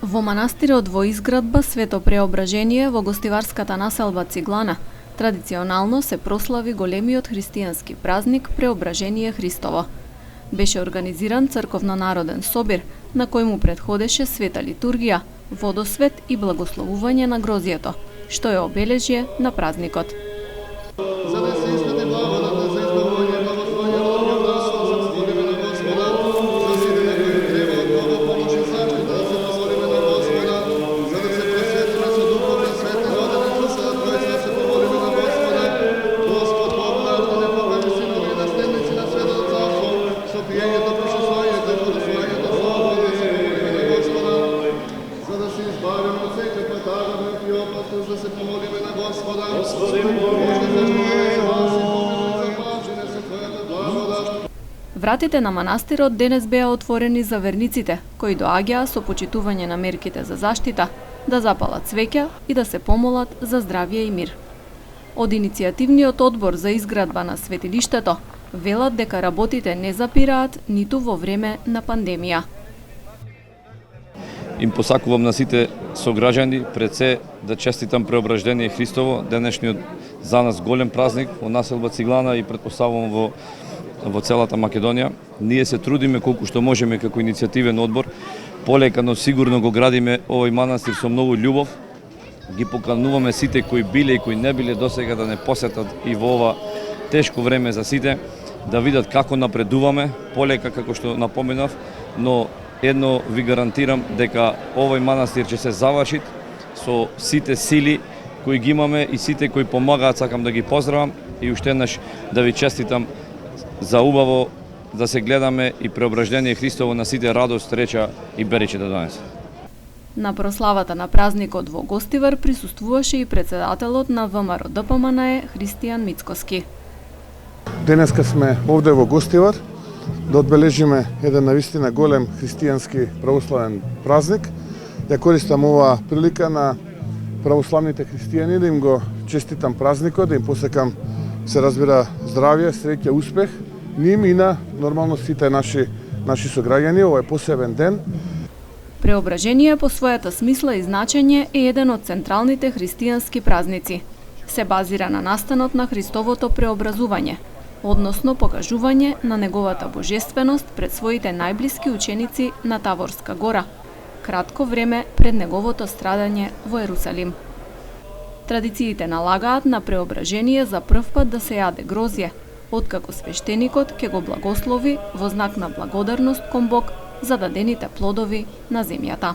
Во манастирот во изградба Свето Преображение во гостиварската населба Циглана традиционално се прослави големиот христијански празник Преображение Христово. Беше организиран црковно-народен собир на кој му претходеше света литургија, водосвет и благословување на грозјето, што е обележје на празникот. Вратите на манастирот денес беа отворени за верниците, кои доаѓаа со почитување на мерките за заштита, да запалат цвеќа и да се помолат за здравје и мир. Од иницијативниот одбор за изградба на светилиштето велат дека работите не запираат ниту во време на пандемија. Им посакувам на сите сограѓани пред се да честитам Преображение Христово, денешниот за нас голем празник во населба Циглана и претпоставувам во целата Македонија. Ние се трудиме колку што можеме како иницијативен одбор, полека но сигурно го градиме овој манастир со многу љубов. Ги покануваме сите кои биле и кои не биле досега да не посетат и во ова тешко време за сите, да видат како напредуваме, полека како што напоменав, но едно ви гарантирам дека овој манастир ќе се заврши со сите сили кои ги имаме и сите кои помагаат, сакам да ги поздравам и уште еднаш да ви честитам за убаво да се гледаме и Преображение Христово на сите радост, среќа и берече да донесе. На прославата на празникот во Гостивар присуствуваше и председателот на ВМРО ДПМНЕ Христијан Мицкоски. Денеска сме овде во Гостивар да одбележиме еден навистина голем христијански православен празник. Ја користам оваа прилика на православните христијани да им го честитам празникот, да им посекам, се разбира, здравје, среќа, успех, ним и на нормално сите наши сограѓани. Ова е посебен ден. Преображение по својата смисла и значење е еден од централните христијански празници. Се базира на настанот на Христовото преобразување, односно покажување на неговата божественост пред своите најблиски ученици на Таворска гора, кратко време пред неговото страдање во Ерусалим. Традициите налагаат на преображение за прв пат да се јаде грозје, откако свештеникот ќе го благослови во знак на благодарност кон Бог за дадените плодови на земјата.